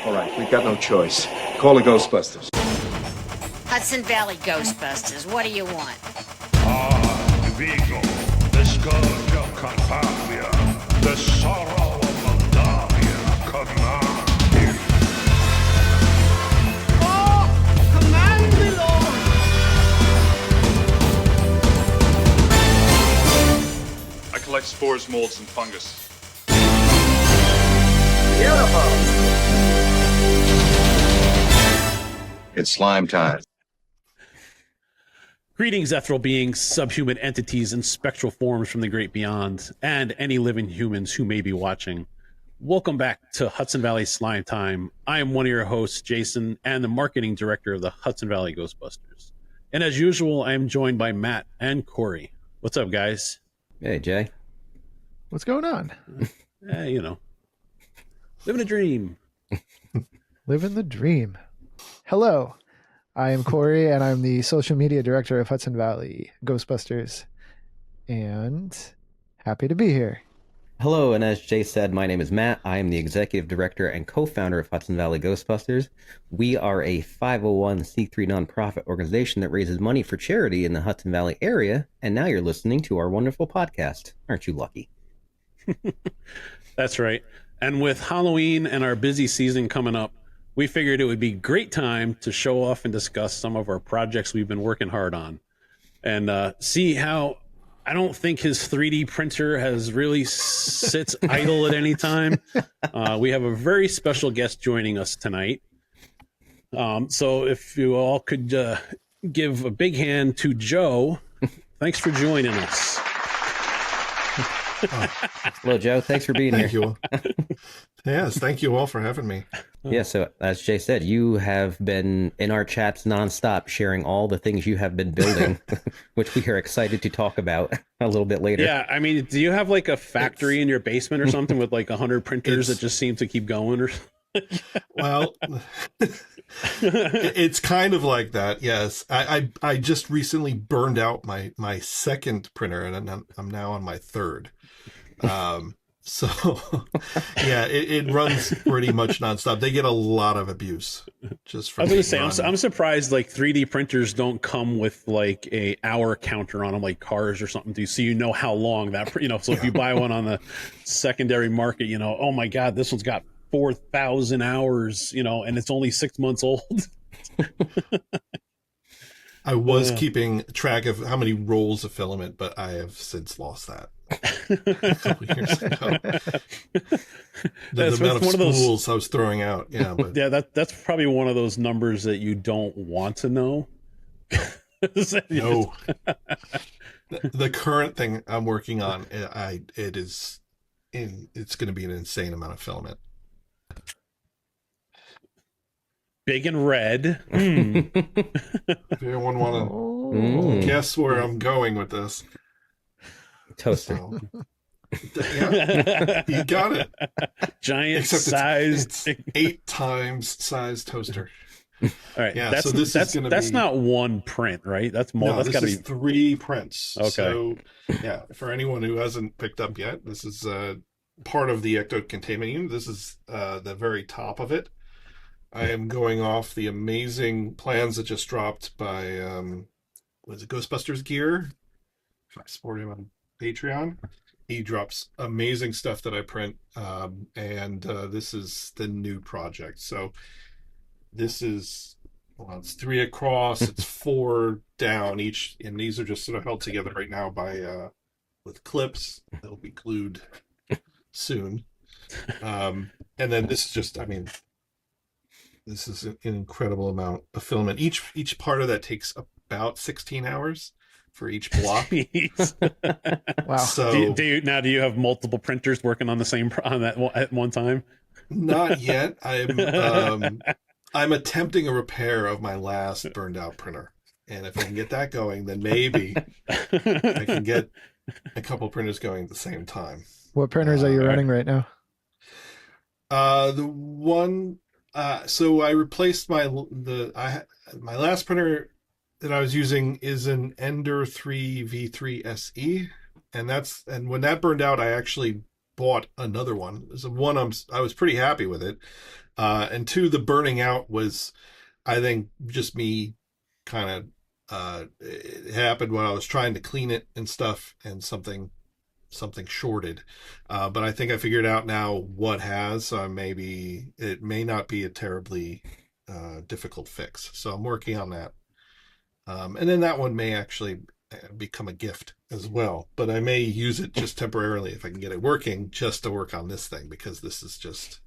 All right, we've got no choice. Call the Ghostbusters. Hudson Valley Ghostbusters, what do you want? Vigo, the scourge of Carpathia, the sorrow of Moldavia, command. Oh, command me, Lord. I collect spores, molds, and fungus. Beautiful. It's slime time. Greetings, ethereal beings, subhuman entities, and spectral forms from the great beyond, and any living humans who may be watching. Welcome back to Hudson Valley Slime Time. I am one of your hosts, Jason, and the marketing director of the Hudson Valley Ghostbusters. And as usual, I am joined by Matt and Corey. What's up, guys? Hey, Jay. What's going on? You know, living a dream. Living the dream. Hello, I am Corey, and I'm the social media director of Hudson Valley Ghostbusters, and happy to be here. Hello, and as Jay said, my name is Matt. I am the executive director and co-founder of Hudson Valley Ghostbusters. We are a 501c3 nonprofit organization that raises money for charity in the Hudson Valley area, and now you're listening to our wonderful podcast. Aren't you lucky? That's right. And with Halloween and our busy season coming up, we figured it would be a great time to show off and discuss some of our projects we've been working hard on and see how I don't think his 3D printer has really sits idle at any time. We have a very special guest joining us tonight. So if you all could give a big hand to Joe. Thanks for joining us. Hello, Joe. Thanks for being here. Thank you all. Yes, thank you all for having me. Yeah, so as Jay said, you have been in our chats nonstop sharing all the things you have been building, which we are excited to talk about a little bit later. Yeah, I mean, do you have like a factory in your basement or something with like 100 printers that just seem to keep going? Or well, it's kind of like that, yes. I just recently burned out my second printer, and I'm now on my third. So, yeah, it runs pretty much nonstop. They get a lot of abuse just from. I was going to say, I'm surprised like 3D printers don't come with like a hour counter on them, like cars or something, so you know how long that. So if you buy one on the secondary market, oh my God, this one's got 4,000 hours, and it's only 6 months old. I was keeping track of how many rolls of filament, but I have since lost that. A couple years ago. The amount of spools I was throwing out. Yeah, but yeah, that's probably one of those numbers that you don't want to know. No. The current thing I'm working on, it's going to be an insane amount of filament. Big and red. If anyone want to guess where I'm going with this. Toaster. So, yeah, you got it. Giant Except sized. It's 8 times size toaster. All right. Yeah, that's, so this is going to be... That's not one print, right? That's more. No, that's got to be 3 prints. Okay. So, yeah, for anyone who hasn't picked up yet, this is part of the ecto containment unit. This is the very top of it. I am going off the amazing plans that just dropped by was it Ghostbusters Gear? If I support him on Patreon, he drops amazing stuff that I print, and this is the new project. So this is it's 3 across, it's 4 down each, and these are just sort of held together right now by with clips. They'll be glued soon, and then this is just, this is an incredible amount of filament. Each part of that takes about 16 hours for each block. Wow. So do you have multiple printers working on the same on that at one time? Not yet. I'm attempting a repair of my last burned out printer, and if I can get that going, then maybe I can get a couple printers going at the same time. What printers are you running right now? The one. So I replaced my last printer that I was using is an Ender 3 V3 SE, and when that burned out, I actually bought another one. There's one I was pretty happy with it, and two, the burning out was, I think, just me kind of. It happened when I was trying to clean it and stuff, and something shorted. But I think I figured out now what has. So maybe it may not be a terribly difficult fix. So I'm working on that. And then that one may actually become a gift as well. But I may use it just temporarily if I can get it working, just to work on this thing, because this is just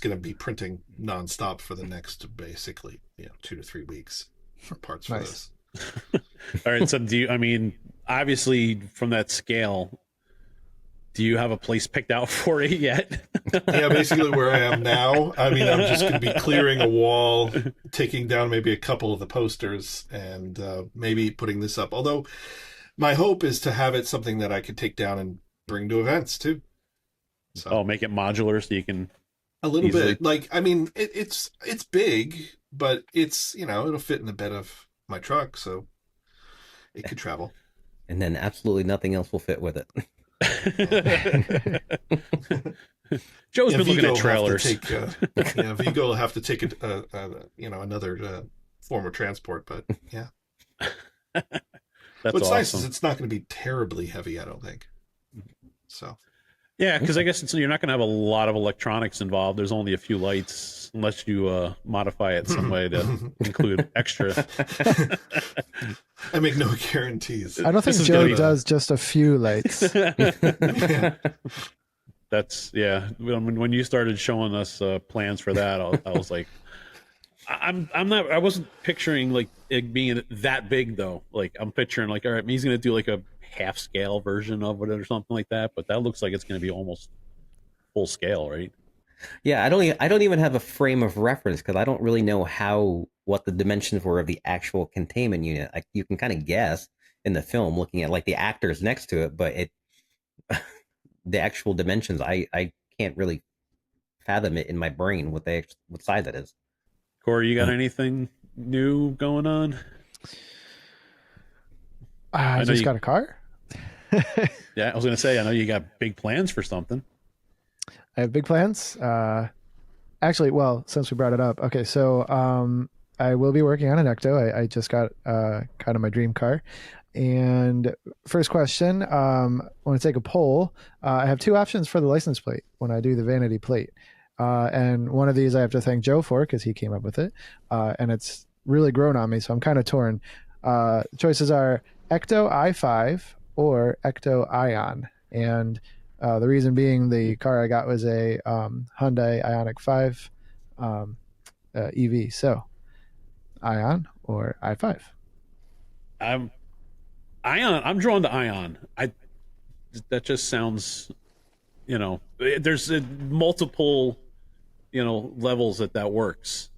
going to be printing nonstop for the next basically 2 to 3 weeks for parts for this. All right. So obviously from that scale, do you have a place picked out for it yet? Yeah, basically where I am now. I'm just going to be clearing a wall, taking down maybe a couple of the posters, and maybe putting this up. Although my hope is to have it something that I could take down and bring to events too. So make it modular so you can a little bit. Like, it's big, but it's it'll fit in the bed of my truck, so it could travel. And then absolutely nothing else will fit with it. Joe's been looking at trailers. Vigo will have to take another form of transport, but yeah. What's awesome. nice is it's not going to be terribly heavy, I don't think. So. Yeah, because I guess you're not going to have a lot of electronics involved. There's only a few lights, unless you modify it some way to include extra. I make no guarantees. I don't think Joe does just a few lights. Yeah. That's when you started showing us plans for that, I was like, I wasn't picturing like it being that big though. Like I'm picturing like, all right, he's going to do like a half scale version of it or something like that, but that looks like it's going to be almost full scale, right? Yeah, I don't even have a frame of reference because I don't really know what the dimensions were of the actual containment unit. You can kind of guess in the film looking at like the actors next to it, but the actual dimensions I can't really fathom it in my brain what size it is. Corey, you got anything new going on? I just got a car. Yeah, I was going to say, I know you got big plans for something. I have big plans. Actually, well, since we brought it up, okay, so I will be working on an ecto. I just got kind of my dream car. And first question, I want to take a poll. I have two options for the license plate when I do the vanity plate. And one of these I have to thank Joe for because he came up with it. And it's really grown on me, so I'm kind of torn. The choices are Ecto i5 or Ecto Ion. And the reason being the car I got was a Hyundai Ioniq 5 EV. So Ion or i5? I'm drawn to Ion. That just sounds, there's multiple, levels that works.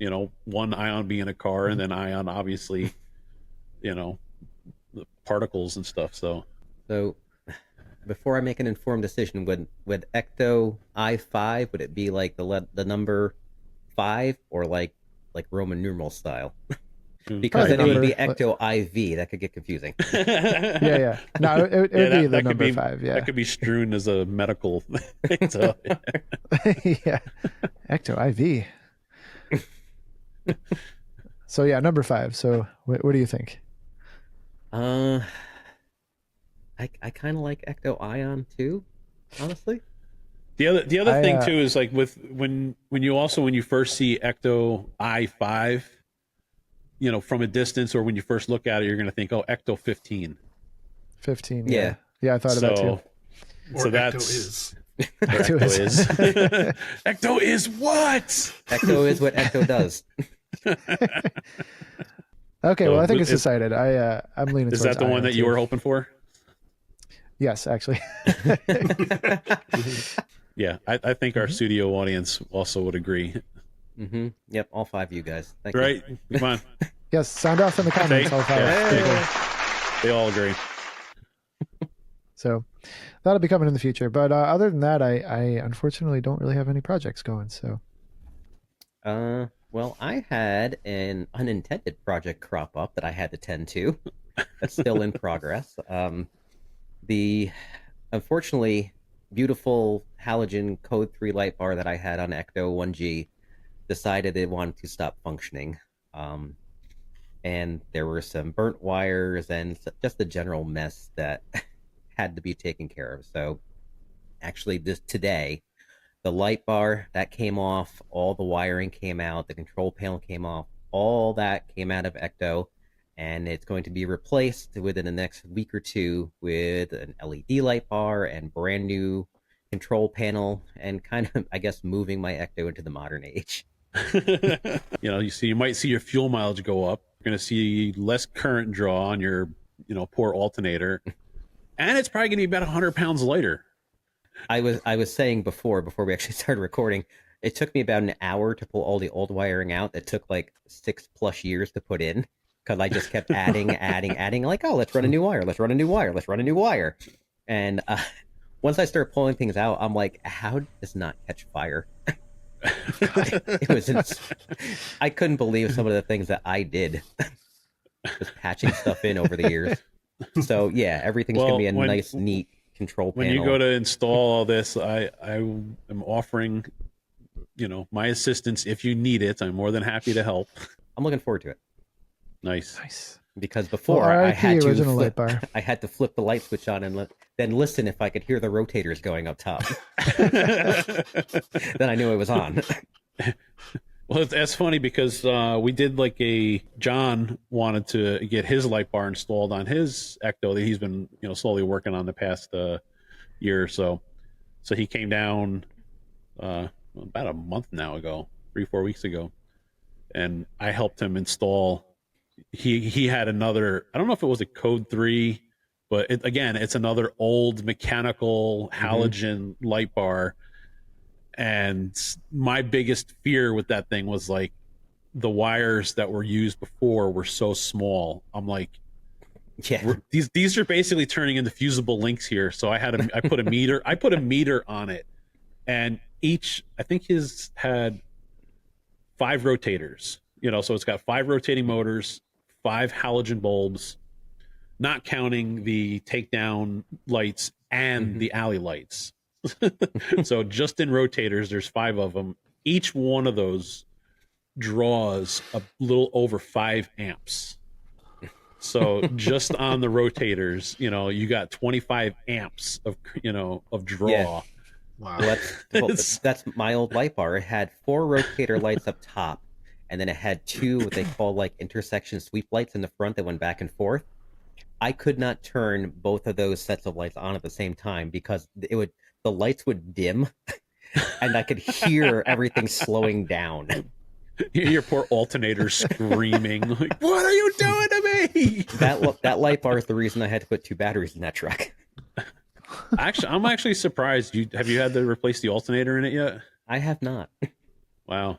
One Ion being a car, and then Ion obviously, the particles and stuff. So before I make an informed decision, would Ecto i5 would it be like the number 5 or like Roman numeral style? Because then it would be Ecto IV. That could get confusing. Yeah. No, it would be the number 5. Yeah, that could be strewn as a medical thing. So, yeah, Ecto IV. So yeah, number 5. So what do you think? I kind of like Ecto Ion too, honestly. The other thing too is like when you first see Ecto i5. From a distance or when you first look at it, you're going to think, oh, Ecto 15. 15, yeah. Yeah, I thought of that too. Or so Ecto is. Ecto is. Ecto is what? Ecto is what Ecto does. Okay, well, I think it's decided. I'm leaning towards Is that the Ion one that you were hoping for? Yes, actually. Yeah, I think our studio audience also would agree. Mm-hmm. Yep, all 5 of you guys. Thank you. Come on. Yes, sound off in the comments. All 5. Yeah. They all agree. So that'll be coming in the future. But other than that, I unfortunately don't really have any projects going. So. Well, I had an unintended project crop up that I had to tend to. That's still in progress. Unfortunately, beautiful halogen code 3 light bar that I had on Ecto 1G decided it wanted to stop functioning. And there were some burnt wires and just a general mess that had to be taken care of. So actually today, the light bar that came off, all the wiring came out, the control panel came off, all that came out of Ecto, and it's going to be replaced within the next week or two with an LED light bar and brand new control panel, and kind of, I guess, moving my Ecto into the modern age. You might see your fuel mileage go up. You're going to see less current draw on your, poor alternator, and it's probably going to be about 100 pounds lighter. I was saying before we actually started recording, it took me about an hour to pull all the old wiring out. That took like 6+ years to put in, because I just kept adding, like, oh, let's run a new wire. And once I started pulling things out, I'm like, how did this not catch fire? I couldn't believe some of the things that I did, just patching stuff in over the years. So yeah, everything's gonna be a nice, neat control panel. When you go to install all this, I am offering, my assistance if you need it. I'm more than happy to help. I'm looking forward to it. Nice. Because before I had to flip the light switch on and then listen if I could hear the rotators going up top. Then I knew it was on. Well, that's funny because we did John wanted to get his light bar installed on his Ecto that he's been slowly working on the past year or so. So he came down about a month now ago, 3-4 weeks ago, and I helped him install. He had another, I don't know if it was a code 3, but it's another old mechanical halogen light bar. And my biggest fear with that thing was the wires that were used before were so small. I'm like, yeah, these are basically turning into fusible links here. So I put a meter on it, and I think his had 5 rotators, so it's got 5 rotating motors, 5 halogen bulbs, not counting the takedown lights and the alley lights. So just in rotators, there's 5 of them. Each one of those draws a little over 5 amps. So just on the rotators, you got 25 amps of draw. Yeah. Wow. Well, that's my old light bar. It had 4 rotator lights up top, and then it had 2 what they call intersection sweep lights in the front that went back and forth. I could not turn both of those sets of lights on at the same time because the lights would dim, and I could hear everything slowing down. Your poor alternator screaming, like, "What are you doing to me?" That light bar is the reason I had to put 2 batteries in that truck. I'm actually surprised. Have you had to replace the alternator in it yet? I have not. Wow.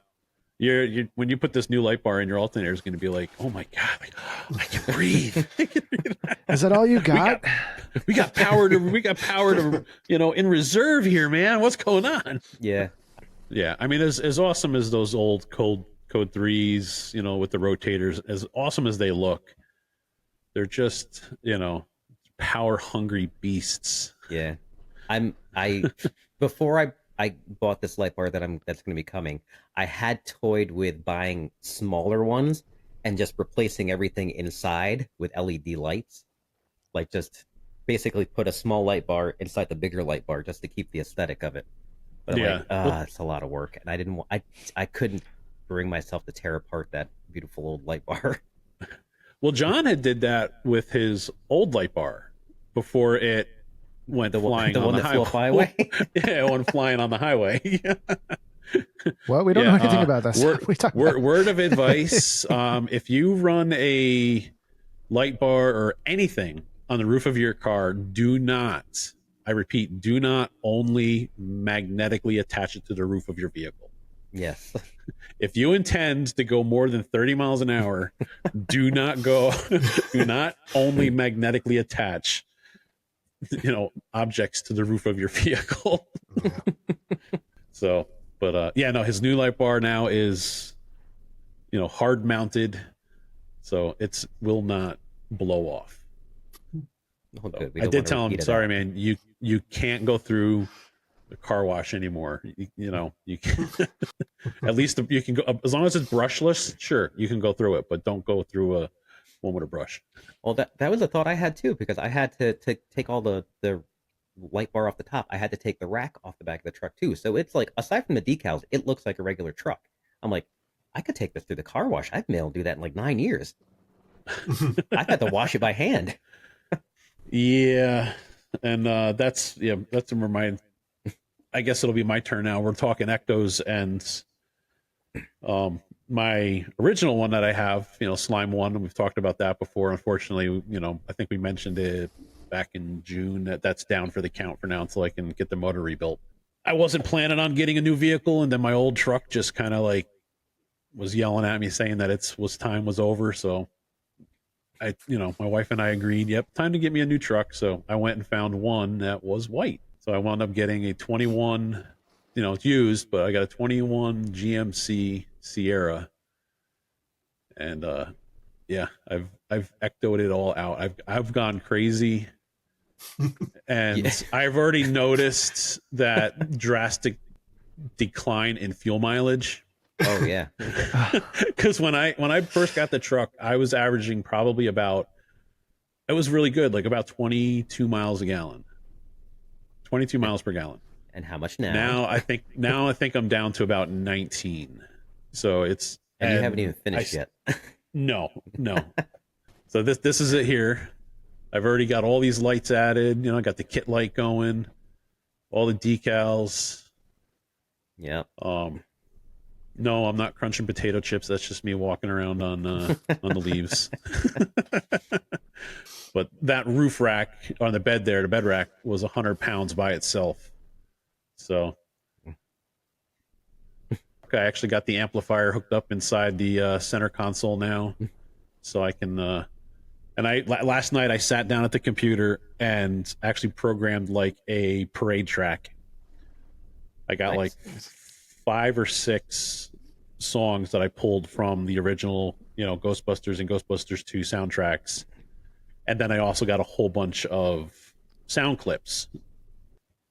You're when you put this new light bar in, your alternator is going to be like, oh my god, I can breathe. Is that all you got? We got power to in reserve here, man. What's going on? Yeah. I mean, as awesome as those old code 3s, with the rotators, as awesome as they look, they're just power hungry beasts. Yeah. Before I bought this light bar that's going to be coming, I had toyed with buying smaller ones and just replacing everything inside with LED lights. Just basically put a small light bar inside the bigger light bar just to keep the aesthetic of it. But it's a lot of work, and I couldn't bring myself to tear apart that beautiful old light bar. Well, John did that with his old light bar before it went flying on the highway. Yeah, it went flying on the highway. Well, we don't know anything about this. Word of advice: if you run a light bar or anything on the roof of your car, do not, I repeat, do not only magnetically attach it to the roof of your vehicle. Yes. If you intend to go more than 30 miles an hour, do not only magnetically attach objects to the roof of your vehicle. So, but his new light bar now is hard mounted, so will not blow off. Oh, I did tell him, sorry man, you you can't go through the car wash anymore. You can at least you can go, as long as it's brushless. Sure, you can go through it, but don't go through one with a brush. Well, that was a thought I had too, because I had to take all the light bar off the top. I had to take the rack off the back of the truck too. So it's like, aside from the decals, it looks like a regular truck. I'm like, I could take this through the car wash. I've been able to do that in like 9 years. I've had to wash it by hand. Yeah, and that's a remind. I guess it'll be my turn now. We're talking ectos, and my original one that I have, Slime One, and we've talked about that before. Unfortunately, I think we mentioned it back in June. That's down for the count for now until I can get the motor rebuilt. I wasn't planning on getting a new vehicle, and then my old truck just kind of like was yelling at me saying that time was over. So my wife and I agreed, yep, time to get me a new truck. So I went and found one that was white. So I wound up getting a 21, it's used, but I got a 21 GMC Sierra. And I've ectoed it all out. I've gone crazy. And yeah. I've already noticed that drastic decline in fuel mileage. Oh yeah. Because when I first got the truck, I was averaging probably it was really good, like about 22 miles a gallon. 22 miles per gallon. And how much now? Now I think I'm down to about 19. So it's and you haven't even finished yet. No. So this is it here. I've already got all these lights added. I got the kit light going, all the decals. Yeah. No, I'm not crunching potato chips. That's just me walking around on the leaves. But that roof rack on the bed there, the bed rack, was 100 pounds by itself. So, okay, I actually got the amplifier hooked up inside the center console now, so I can. And last night I sat down at the computer and actually programmed like a parade track. I got like 5 or 6 songs that I pulled from the original, Ghostbusters and Ghostbusters 2 soundtracks. And then I also got a whole bunch of sound clips.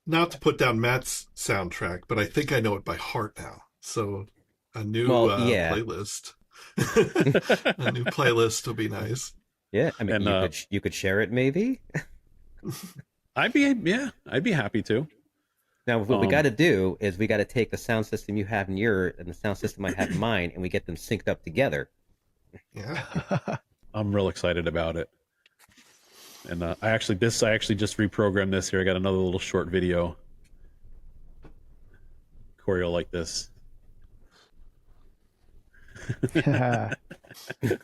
Not to put down Matt's soundtrack, but I think I know it by heart now. So a new playlist. A new playlist will be nice. Yeah, I mean, you could share it maybe. I'd be happy to. Now, what we got to do is we got to take the sound system you have and the sound system I have in mine, and we get them synced up together. Yeah, I'm real excited about it. And I actually just reprogrammed this here. I got another little short video. Corey will like this.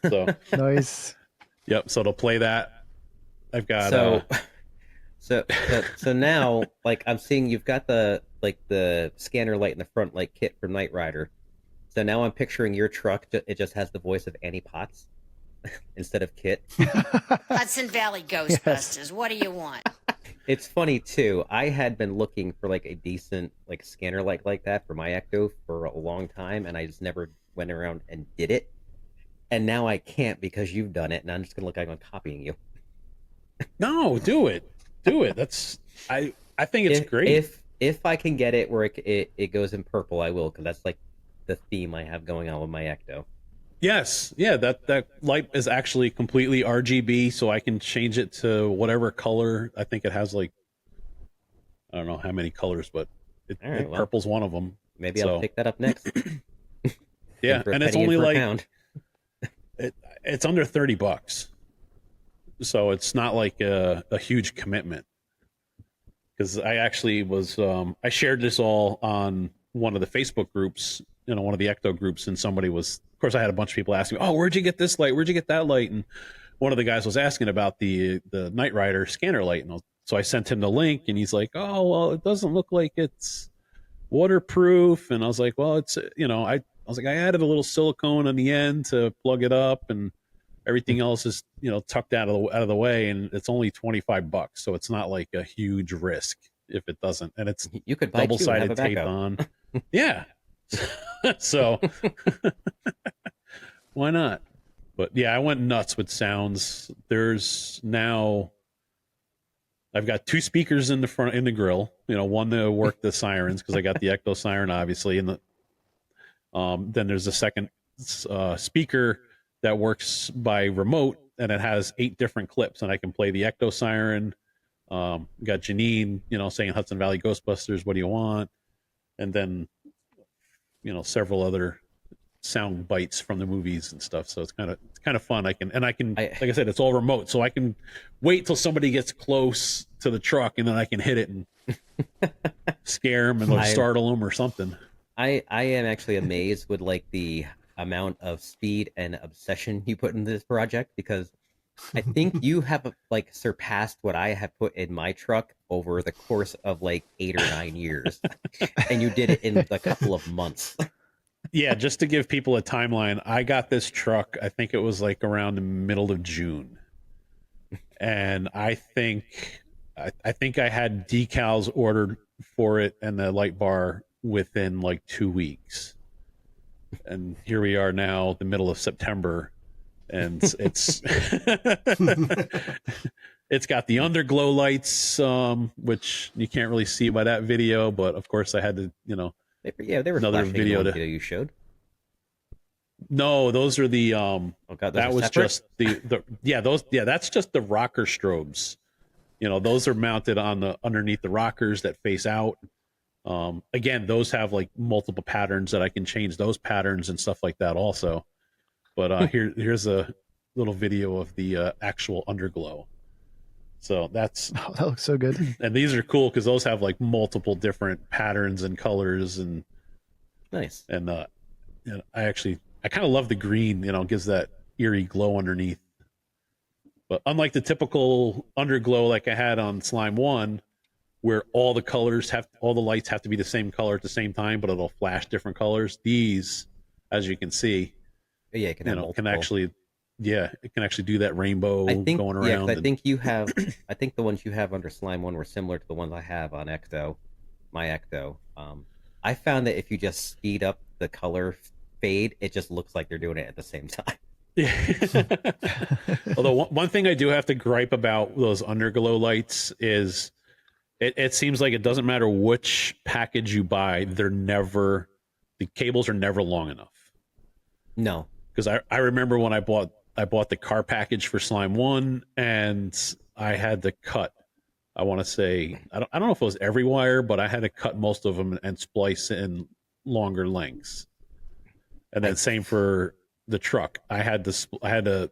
So nice. Yep. So it'll play that. I've got. So now, like, I'm seeing you've got the scanner light in the front, like Kit from Knight Rider. So now I'm picturing your truck. It just has the voice of Annie Potts instead of Kit. Hudson Valley Ghostbusters. Yes. What do you want? It's funny too. I had been looking for like a decent like scanner light like that for my ecto for a long time, and I just never went around and did it. And now I can't because you've done it, and I'm just gonna look like I'm copying you. No, do it. That's I think it's great. If I can get it where it goes in purple, I will, because that's like the theme I have going on with my ecto. Yes, yeah, that light is actually completely RGB, so I can change it to whatever color. I think it has like, I don't know how many colors, but purple's one of them. Maybe I'll pick that up next. Yeah, and it's only like it's under $30, so it's not like a huge commitment. Because I actually was I shared this all on one of the Facebook groups, one of the ecto groups, and somebody was. Of course, I had a bunch of people asking me, "Oh, where'd you get this light? Where'd you get that light?" And one of the guys was asking about the Knight Rider scanner light, and so I sent him the link, and he's like, "Oh, well, it doesn't look like it's waterproof." And I was like, "Well, it's I was like, I added a little silicone on the end to plug it up, and everything else is tucked out of the way, and it's only $25, so it's not like a huge risk if it doesn't." And it's you could buy double-sided tape on. Yeah. So why not? But yeah, I went nuts with sounds. There's now I've got 2 speakers in the front in the grill. One to work the sirens because I got the ecto siren, obviously, and then there's a second speaker that works by remote, and it has 8 different clips, and I can play the ecto siren. Got Janine, saying Hudson Valley Ghostbusters, what do you want? And then, several other sound bites from the movies and stuff. So it's kind of fun. Like I said, it's all remote, so I can wait till somebody gets close to the truck, and then I can hit it and scare them and startle them or something. I am actually amazed with like the amount of speed and obsession you put in this project, because I think you have like surpassed what I have put in my truck over the course of like 8 or 9 years, and you did it in a couple of months. Yeah, just to give people a timeline, I got this truck, I think it was like around the middle of June, and I think I had decals ordered for it and the light bar within like 2 weeks, and here we are now, the middle of September. And it's it's got the underglow lights, which you can't really see by that video, but of course I had to, they were another video video you showed. No, those are the that was separate? just that's just the rocker strobes. Those are mounted on underneath the rockers that face out. Again, those have like multiple patterns that I can change those patterns and stuff like that also. But here's a little video of the actual underglow. So that looks so good. And these are cool because those have like multiple different patterns and colors and nice. And I kind of love the green. Gives that eerie glow underneath. But unlike the typical underglow like I had on Slime 1, where all the lights have to be the same color at the same time, but it'll flash different colors. These, as you can see. Yeah, it can actually do that rainbow going around. Yeah, I think I think the ones you have under Slime 1 were similar to the ones I have on Ecto, my Ecto. I found that if you just speed up the color fade, it just looks like they're doing it at the same time. Although one thing I do have to gripe about those underglow lights is it seems like it doesn't matter which package you buy, the cables are never long enough. No. Because I remember when I bought the car package for Slime 1, and I had to cut, I want to say, I don't know if it was every wire, but I had to cut most of them and splice in longer lengths. And then same for the truck. The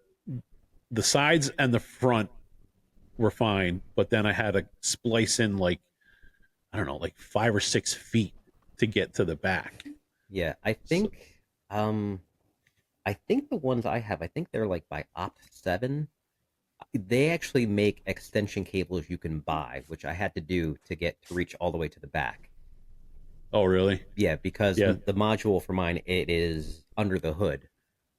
sides and the front were fine, but then I had to splice in like 5 or 6 feet to get to the back. Yeah, I think the ones I have, I think they're like by Opt7. They actually make extension cables you can buy, which I had to do to reach all the way to the back. Oh, really? Yeah, because the module for mine, it is under the hood,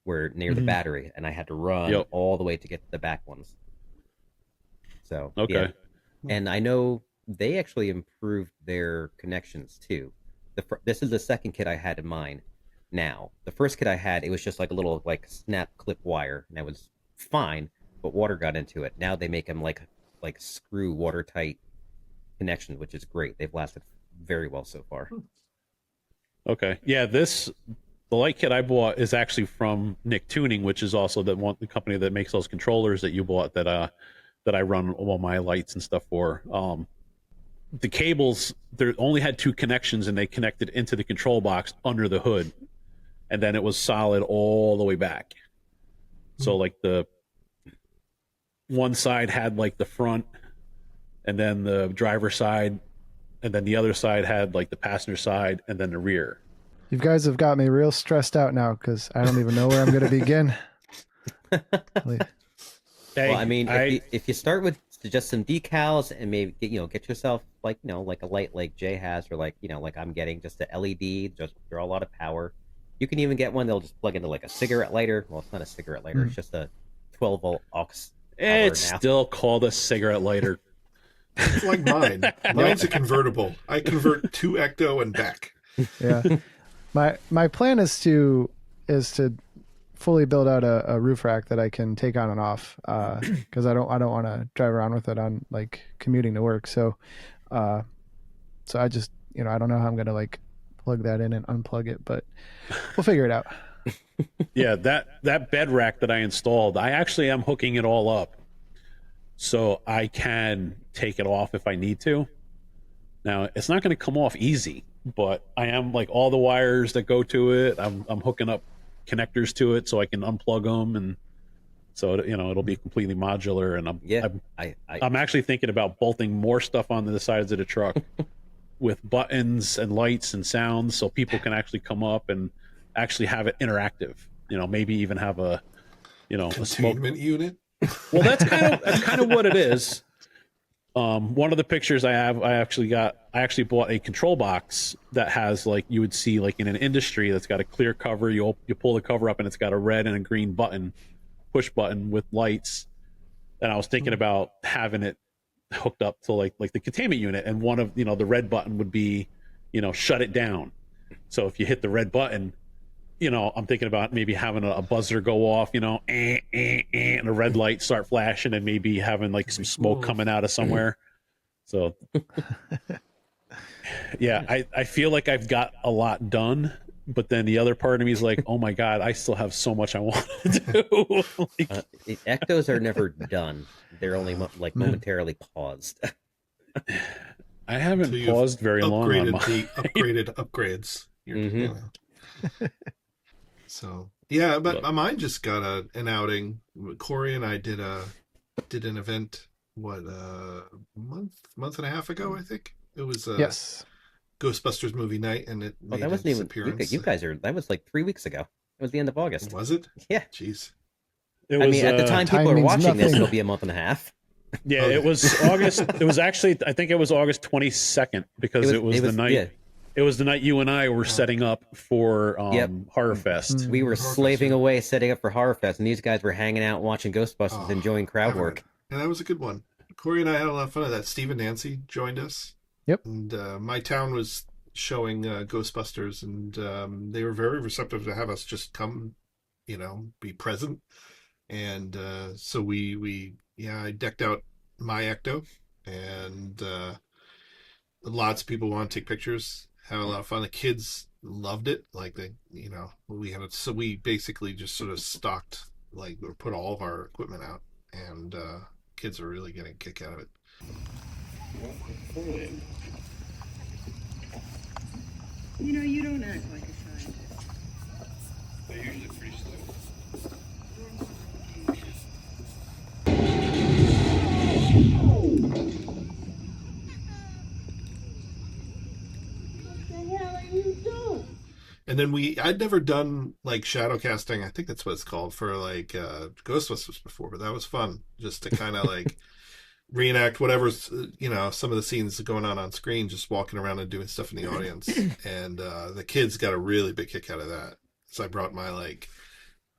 near the battery, and I had to run all the way to get to the back ones. So, okay. Yeah. And I know they actually improved their connections too. This is the second kit I had in mine. Now, the first kit I had, it was just like a little like snap clip wire, and that was fine, but water got into it. Now they make them like screw watertight connections, which is great. They've lasted very well so far. Okay. Yeah, the light kit I bought is actually from Nick Tuning, which is also the company that makes those controllers that you bought that I run all my lights and stuff for. The cables, they only had 2 connections, and they connected into the control box under the hood, and then it was solid all the way back. So like the one side had like the front, and then the driver side, and then the other side had like the passenger side, and then the rear. You guys have got me real stressed out now because I don't even know where I'm going to begin. Well, I mean, if you start with just some decals and maybe get yourself like a light like Jay has, or like I'm getting just a LED, just draw a lot of power. You can even get one that'll just plug into like a cigarette lighter. Well, it's not a cigarette lighter; it's just a 12-volt aux. It's still called a cigarette lighter. It's like mine. Mine's a convertible. I convert to Ecto and back. Yeah, my plan is to fully build out a roof rack that I can take on and off because I don't want to drive around with it on like commuting to work. So I just I don't know how I'm gonna like plug that in and unplug it, but we'll figure it out. Yeah, that bed rack that I installed, I actually am hooking it all up so I can take it off if I need to. Now, it's not going to come off easy, but I am like all the wires that go to it, I'm hooking up connectors to it so I can unplug them, and so it'll be completely modular. And I'm actually thinking about bolting more stuff onto the sides of the truck with buttons and lights and sounds so people can actually come up and actually have it interactive. Maybe even have a containment unit. Well, that's kind of what it is. One of the pictures I have, I actually bought a control box that has like you would see like in an industry that's got a clear cover. You pull the cover up and it's got a red and a green button, push button with lights. And I was thinking about having it hooked up to like the containment unit, and one of the red button would be shut it down. So if you hit the red button, I'm thinking about maybe having a buzzer go off, and a red light start flashing, and maybe having like some smoke coming out of somewhere. So, yeah, I feel like I've got a lot done, but then the other part of me is like, oh my God, I still have so much I want to do. Ectos are never done. They're only momentarily paused. I haven't paused very long on mine. The upgraded upgrades. So yeah, but mine just got an outing. Corey and I did an event a month and a half ago, I think. It was yes, Ghostbusters movie night, and it made that wasn't its even appearance. you guys are. That was like 3 weeks ago. It was the end of August. Was it? Yeah. Jeez. It was, at the time people are watching this, nothing. it'll be a month and a half. Yeah, okay. It was August. It was actually, I think it was August 22nd because it was the night. Yeah. It was the night you and I were setting up for Horror Fest. We were slaving away setting up for Horror Fest, and these guys were hanging out watching Ghostbusters, enjoying crowd work. And that was a good one. Corey and I had a lot of fun at that. Steve and Nancy joined us. Yep. And my town was showing Ghostbusters, and they were very receptive to have us just come, be present. And so I decked out my ecto, and lots of people want to take pictures. Had a lot of fun. The kids loved it. Like we basically just sort of stocked, like, or put all of our equipment out, and kids are really getting a kick out of it. You don't act like a scientist. They're usually pretty slow. And then I'd never done like shadow casting. I think that's what it's called for like Ghostbusters before, but that was fun just to kind of like reenact whatever's, some of the scenes going on screen, just walking around and doing stuff in the audience. And the kids got a really big kick out of that. So I brought my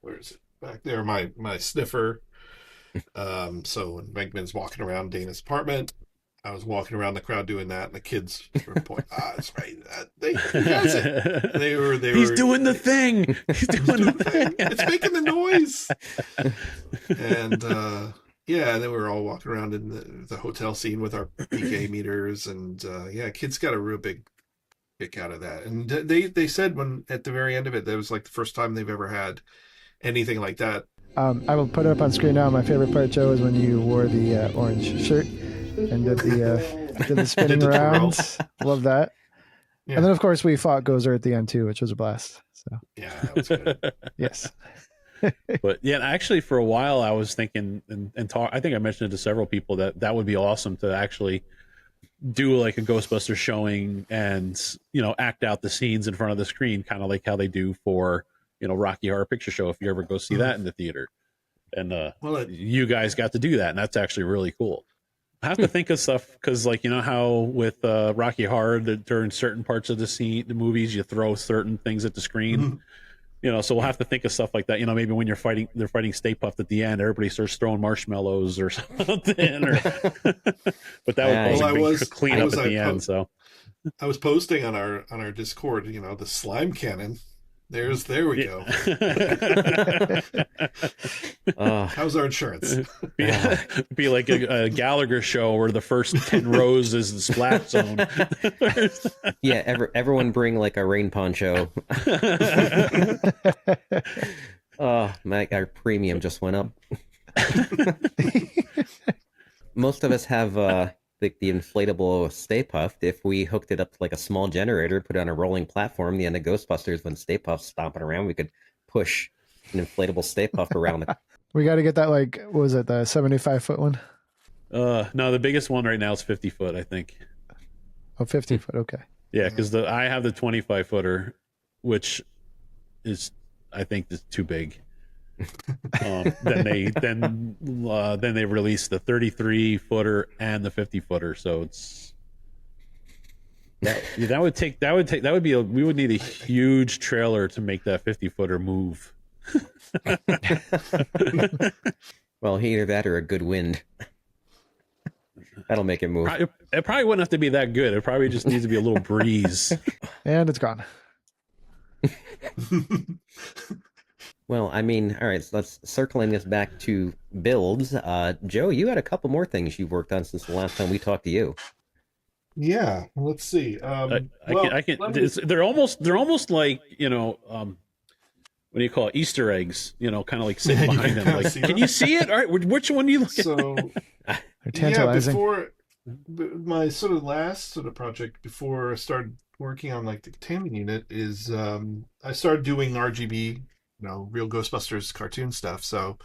where is it? Back there, my sniffer. So when Venkman's walking around Dana's apartment, I was walking around the crowd doing that, and the kids were pointing, that's right. He does it. He's doing the thing. He's doing the thing. It's making the noise. And and then we were all walking around in the hotel scene with our PK meters, and kids got a real big kick out of that. And they said at the very end of it, that was like the first time they've ever had anything like that. I will put it up on screen now. My favorite part, Joe, is when you wore the orange shirt and did the spinning around. Love that. Yeah. And then, of course, we fought Gozer at the end, too, which was a blast. So yeah, that was good. Yes. But yeah, actually, for a while, I was thinking and talk. I think I mentioned it to several people that would be awesome to actually do like a Ghostbusters showing and act out the scenes in front of the screen, kind of like how they do for Rocky Horror Picture Show. If you ever go see that in the theater, and you guys got to do that, and that's actually really cool. I have to think of stuff because, how with Rocky Horror, during certain parts of the movies, you throw certain things at the screen. So we'll have to think of stuff like that. Maybe when they're fighting Stay Puft at the end, everybody starts throwing marshmallows or something. But that would cause a big cleanup at the end. So I was posting on our Discord, the slime cannon. There we go. How's our insurance? Be like a Gallagher show where the first 10 rows is the splash zone. Yeah, everyone bring like a rain poncho. Oh, our premium just went up. Most of us have the inflatable Stay Puft. If we hooked it up to like a small generator, put it on a rolling platform, the end of Ghostbusters, when Stay Puft's stomping around, we could push an inflatable Stay Puft around. We got to get that, like, what was it, the 75-foot one? No, the biggest one right now is 50 foot, I think. Oh, 50 foot, okay. Yeah, because I have the 25-footer, which is, I think, is too big. Then they released the 33-footer and the 50-footer, so it's we would need a huge trailer to make that 50-footer move. Well, either that or a good wind. That'll make it move. It probably wouldn't have to be that good. It probably just needs to be a little breeze. And it's gone. Well, I mean, all right, so let's circling this back to builds. Joe, you had a couple more things you've worked on since the last time we talked to you. Yeah, let's see. They're almost like, what do you call it? Easter eggs, kind of like sitting behind them. Like, can you see it? All right, which one do you look at? So, They're tantalizing. before my sort of last sort of project before I started working on like the containment unit is I started doing RGB, real Ghostbusters cartoon stuff. So,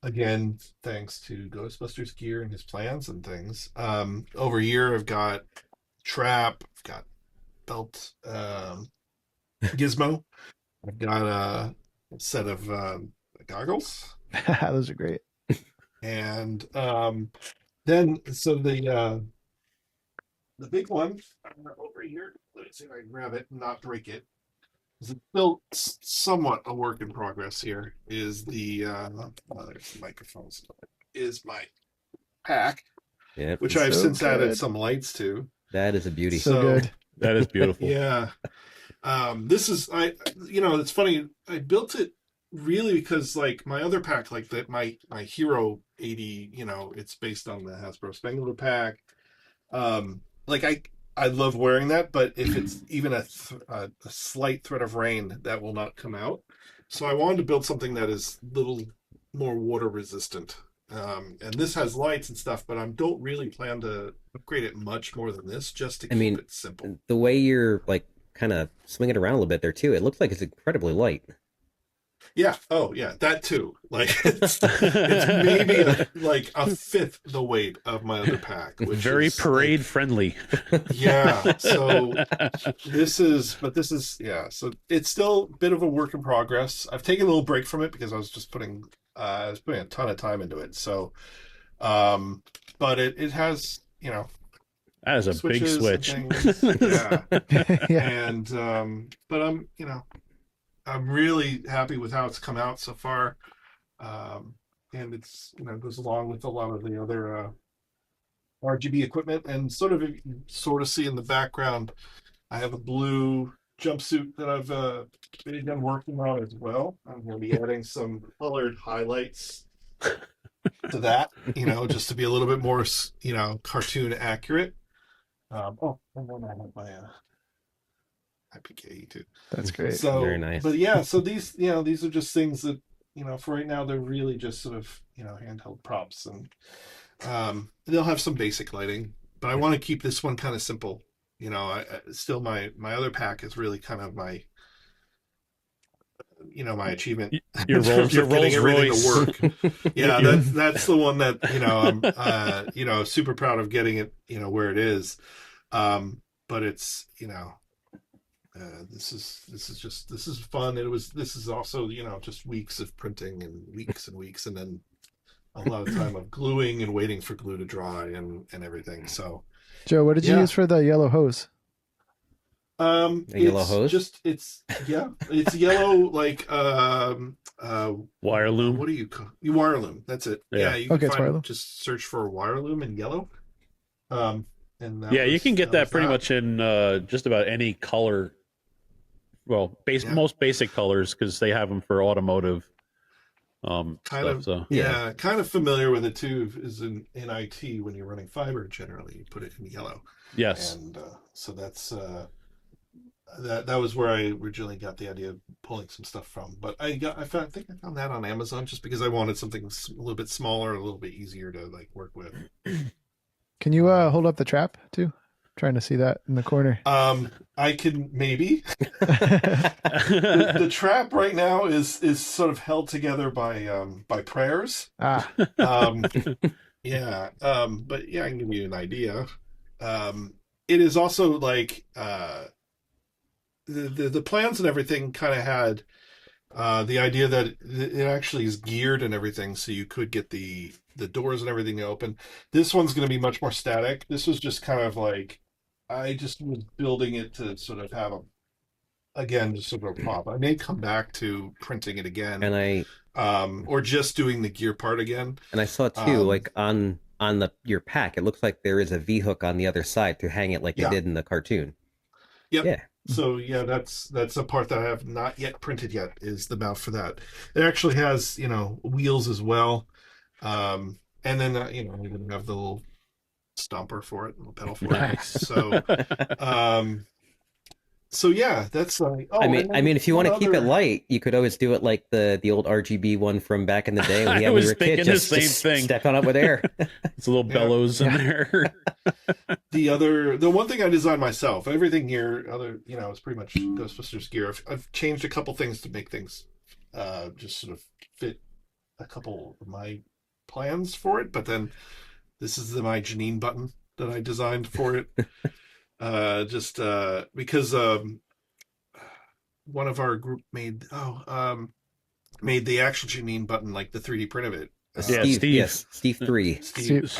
again, thanks to Ghostbusters gear and his plans and things. Over here, I've got trap, I've got belt, gizmo. I've got a set of goggles. Those are great. And then, so the big one over here, let's see if I can grab it and not break it. It's still somewhat a work in progress here. Is the there's the microphones. Is my pack, which I've since added some lights to. That is a beauty. So good. That is beautiful. Yeah. This is it's funny. I built it really because like my other pack, like that my Hero 80, it's based on the Hasbro Spengler pack. Like I love wearing that, but if it's even a slight threat of rain, that will not come out. So I wanted to build something that is a little more water resistant. And this has lights and stuff, but I don't really plan to upgrade it much more than this, just to keep it simple. The way you're like kind of swinging it around a little bit there too, it looks like it's incredibly light. Yeah. Oh, yeah. That too. Like it's maybe like a fifth the weight of my other pack. Which very parade friendly. Yeah. So this is. So it's still a bit of a work in progress. I've taken a little break from it because I was just putting a ton of time into it. So, but it has, that is a big switch. Yeah. Yeah. And but I'm really happy with how it's come out so far. And it's, goes along with a lot of the other RGB equipment. And sort of see in the background, I have a blue jumpsuit that I've been working on as well. I'm going to be adding some colored highlights to that, just to be a little bit more, cartoon accurate. And then I have my IPK too. That's great. So very nice. But yeah, so these are just things that for right now they're really just sort of handheld props, and they'll have some basic lighting. But I want to keep this one kind of simple. I still my other pack is really kind of my my achievement. Your Rolls Royce. To work. Yeah, that's the one that I'm super proud of getting it where it is. But it's this is fun. This is also just weeks of printing and weeks and then a lot of time of gluing and waiting for glue to dry and everything. So Joe, what did you use for the yellow hose? Yellow hose? It's yellow like wire loom. What do you call wire loom? That's it. Yeah, you can it's wire loom. Just search for wire loom in yellow. And you can get that pretty much in just about any color well, Yeah. most basic colors because they have them for automotive Kind stuff. of, So yeah, kind of familiar with it too. Is in IT when you're running fiber, generally you put it in yellow, yes, and so that's that was where I originally got the idea of pulling some stuff from. But I think I found that on Amazon just because I wanted something a little bit smaller, a little bit easier to like work with. Can you hold up the trap too? Trying to see that in the corner. I can maybe. The trap right now is sort of held together by prayers. Ah, Yeah. But yeah, I can give you an idea. It is also like the plans and everything kind of had the idea that it actually is geared and everything, so you could get the doors and everything to open. This one's going to be much more static. This was just kind of like I just was building it to sort of have again just sort of a pop. I may come back to printing it again, And or just doing the gear part again. I saw too, like on your pack, it looks like there is a V hook on the other side to hang it like Yeah. it did in the cartoon. Yep. Yeah. So yeah, that's a part that I have not yet printed yet is the mount for that. It actually has wheels as well, and then we didn't have the little stomper for it, little pedal for nice. it. So yeah, that's like. Oh, I mean, if you want to keep it other- light, you could always do it like the old RGB one from back in the day when I we was were a kid. thinking the Just same thing. step on up with air. It's a little bellows in there. The one thing I designed myself, everything here, it's pretty much Ghostbusters gear. I've changed a couple things to make things just sort of fit a couple of my plans for it. But then this is my Janine button that I designed for it. Because one of our group made the actual Janine button, like the 3D print of it. Steve. Yes, Steve 3. Steve.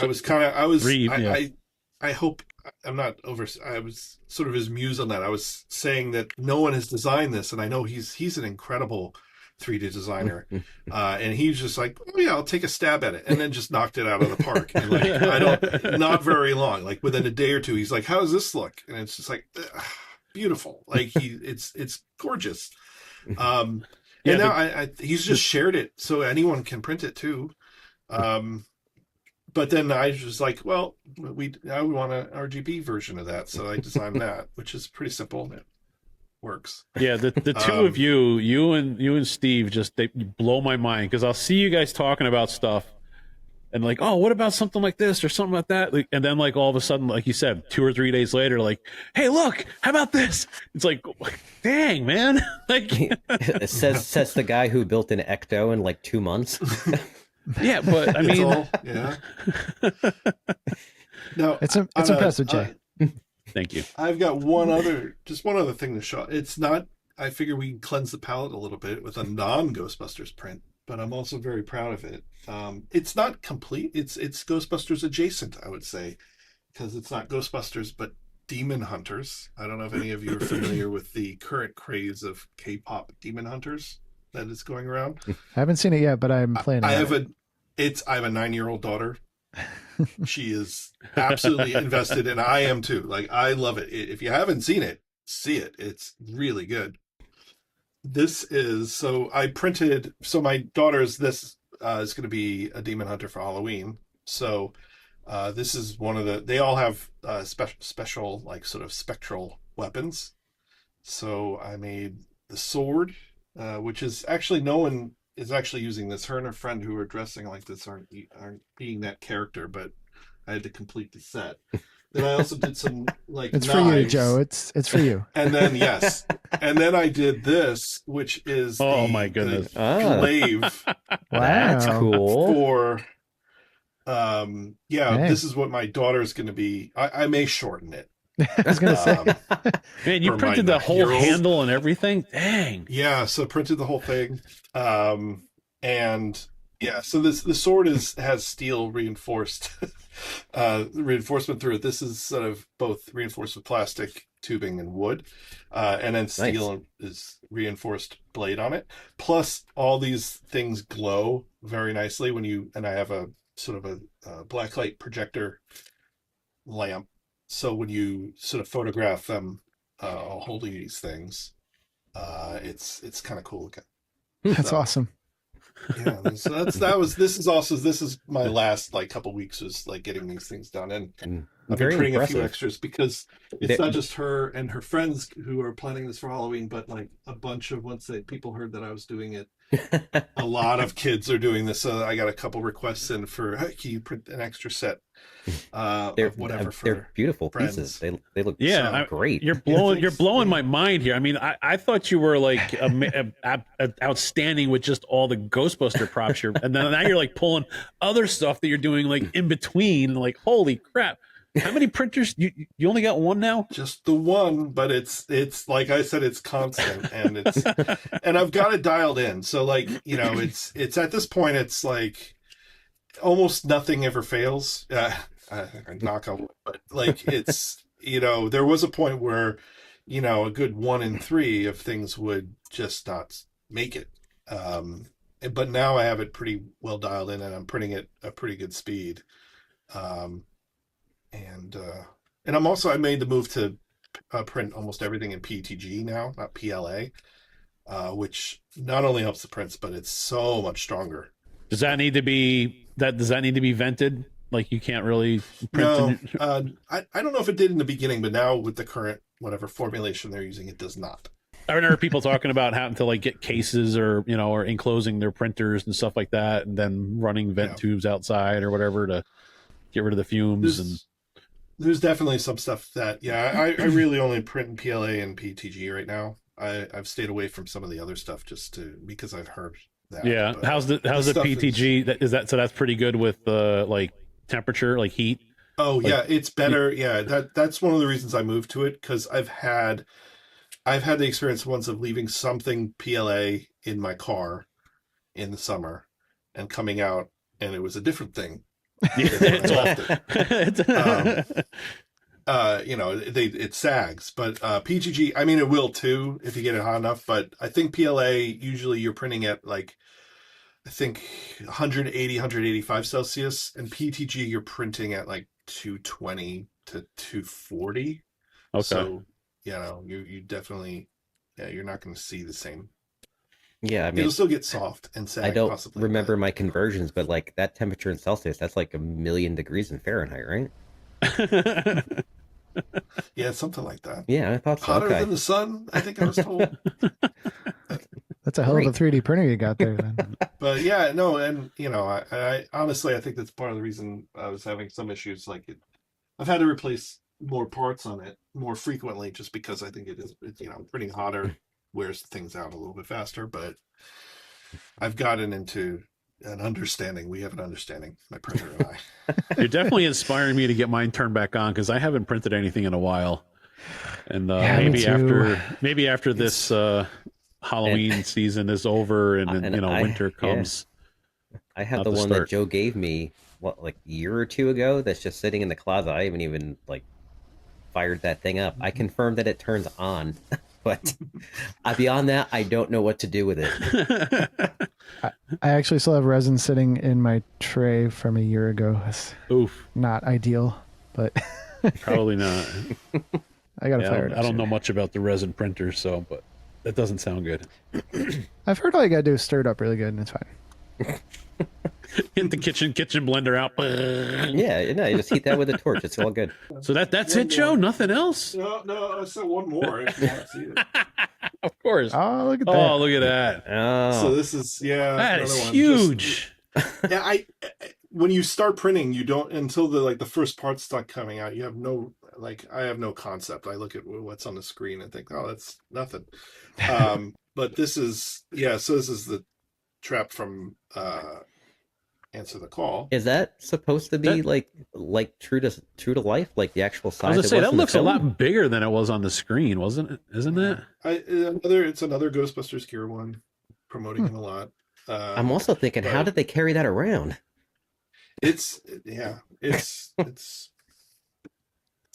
I hope I'm not over. I was sort of his muse on that. I was saying that no one has designed this, and I know he's an incredible 3D designer, and he's just like, oh yeah, I'll take a stab at it, and then just knocked it out of the park. And like not very long, like within a day or two, he's like, how does this look? And it's just like beautiful, like it's gorgeous. And now he's just shared it so anyone can print it too. But then I was just like, well, we want an RGB version of that, so I designed that, which is pretty simple. It works. Yeah, the two of you and Steve, they blow my mind because I'll see you guys talking about stuff and like, oh, what about something like this or something like that? Like, and then like all of a sudden, like you said, 2 or 3 days later, like, hey, look, how about this? It's like, dang, man. Like, It says the guy who built an ecto in like 2 months. yeah, but I mean, yeah. No, it's impressive, Jay. Thank you. I've got one other thing to show. It's not. I figure we can cleanse the palette a little bit with a non-Ghostbusters print, but I'm also very proud of it. It's not complete. It's Ghostbusters adjacent, I would say, because it's not Ghostbusters, but Demon Hunters. I don't know if any of you are familiar with the current craze of K-pop Demon Hunters that is going around. I haven't seen it yet, but I'm planning. I have a 9-year-old daughter. She is absolutely invested, and I am too. Like, I love it. If you haven't seen it, see it. It's really good. This is so I printed. So my daughter's this is going to be a demon hunter for Halloween. So this is one of the. They all have special like sort of spectral weapons. So I made the sword, which is actually no one is actually using this. Her and her friend who are dressing like this aren't being that character, but I had to complete the set. Then I also did some like it's knives. for you, Joe. It's for you. And then and then I did this, which is my goodness, the glaive. Wow, That's cool. For Dang. this is what my daughter's going to be. I may shorten it. I was gonna say. Man, you For printed my the whole 9-year-old. handle and everything. Dang. Yeah, so printed the whole thing, and yeah, so the sword has steel reinforced reinforcement through it. This is sort of both reinforced with plastic tubing and wood, and then steel is reinforced blade on it. Plus, all these things glow very nicely when you. And I have a sort of a blacklight projector lamp, so when you sort of photograph them holding these things. It's kind of cool looking. That's So, awesome. yeah, so this is my last like couple weeks was like getting these things done, and I've been Very printing a few impressive. extras because it's not just her and her friends who are planning this for Halloween, but like a bunch of once people heard that I was doing it, a lot of kids are doing this. So I got a couple requests in for, hey, can you print an extra set of whatever for they're beautiful friends. pieces. They look Yeah, great. You're blowing my mind here. I mean, I thought you were like outstanding with just all the Ghostbuster props here, and then now you're like pulling other stuff that you're doing like in between. Like, holy crap! How many printers? You only got one now? Just the one, but it's like I said, it's constant, and it's and I've got it dialed in. So like, you know, it's at this point, it's like almost nothing ever fails. Knock on wood, but like it's, you know, there was a point where, you know, a good 1 in 3 of things would just not make it. But now I have it pretty well dialed in, and I'm printing at a pretty good speed. And I'm also, I made the move to print almost everything in PETG now, not PLA, which not only helps the prints, but it's so much stronger. Does that need to be vented? Like you can't really print? No, I don't know if it did in the beginning, but now with the current whatever formulation they're using, it does not. I remember people talking about having to like get cases or enclosing their printers and stuff like that, and then running vent tubes outside or whatever to get rid of the fumes. There's definitely some stuff that, I really only print in PLA and PTG right now. I've stayed away from some of the other stuff because I've heard that. Yeah, but, how's the PTG? So that's pretty good with like temperature, like heat. Oh yeah, it's better. Yeah, that's one of the reasons I moved to it, because I've had the experience once of leaving something PLA in my car in the summer and coming out, and it was a different thing. It sags, but PGG, I mean, it will too if you get it hot enough, but I think PLA, usually you're printing at like, I think 180, 185 Celsius, and PTG you're printing at like 220 to 240. Okay. So, you definitely, you're not going to see the same. Yeah, I mean, it'll still get soft and sag. I don't possibly, remember my conversions, but like that temperature in Celsius, that's like 1,000,000 degrees in Fahrenheit, right? Yeah, something like that. Yeah, I thought so. Hotter than the sun, I think I was told. That's a hell of a 3D printer you got there, then. But yeah, no, and I honestly, I think that's part of the reason I was having some issues. Like I've had to replace more parts on it more frequently, just because I think it's printing hotter wears things out a little bit faster. But I've gotten into an understanding. We have an understanding, my printer and I. You're definitely inspiring me to get mine turned back on, because I haven't printed anything in a while. And maybe after this Halloween season is over and winter comes. Yeah. I have the one that Joe gave me like a year or two ago that's just sitting in the closet. I haven't even like fired that thing up. I confirmed that it turns on, but beyond that, I don't know what to do with it. I actually still have resin sitting in my tray from a year ago. It's not ideal, but probably not. I gotta fire it up. I don't know much about the resin printer, but that doesn't sound good. I've heard all you gotta do is stir it up really good and it's fine. Get the kitchen blender out. Yeah, you just heat that with a torch. It's all good. So that's it, Joe? Nothing else? No, I said one more. If you want to see it. Of course. Oh, look at that. Oh, look at that. Oh. So this is that is huge. When you start printing, you don't, until the first parts start coming out, you have no, I have no concept. I look at what's on the screen and think, oh, that's nothing. But this is, so this is the trap from Answer the Call. Is that supposed to be like true to life, like the actual size? I was gonna say that looks a lot bigger than it was on the screen, wasn't it? Isn't it? It's another Ghostbusters gear one, promoting him a lot. I'm also thinking, how did they carry that around? It's